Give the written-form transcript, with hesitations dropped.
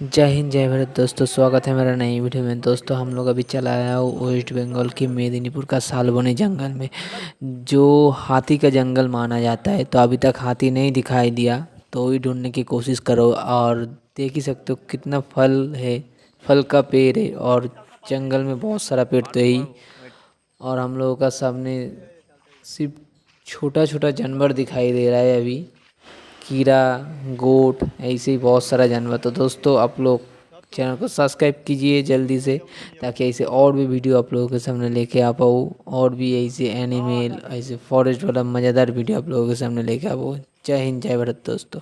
जय हिंद जय भारत दोस्तों, स्वागत है मेरा नई वीडियो में। दोस्तों हम लोग अभी चला आया हूँ वेस्ट बंगाल के मेदिनीपुर का शालबनी जंगल में, जो हाथी का जंगल माना जाता है। तो अभी तक हाथी नहीं दिखाई दिया, तो वही ढूंढने की कोशिश करो। और देख ही सकते हो कितना फल है, फल का पेड़ है। और जंगल में बहुत सारा पेड़ तो है ही। और हम लोगों का सामने सिर्फ छोटा छोटा जानवर दिखाई दे रहा है अभी, कीड़ा, गोट, ऐसे ही बहुत सारा जानवर। तो दोस्तों आप लोग चैनल को सब्सक्राइब कीजिए जल्दी से, ताकि ऐसे और भी वीडियो आप लोगों के सामने लेके आ पाऊँ। और भी ऐसे एनिमल, ऐसे फॉरेस्ट वाला मज़ेदार वीडियो आप लोगों के सामने लेके आ पाऊँ। जय हिंद जय भारत दोस्तों।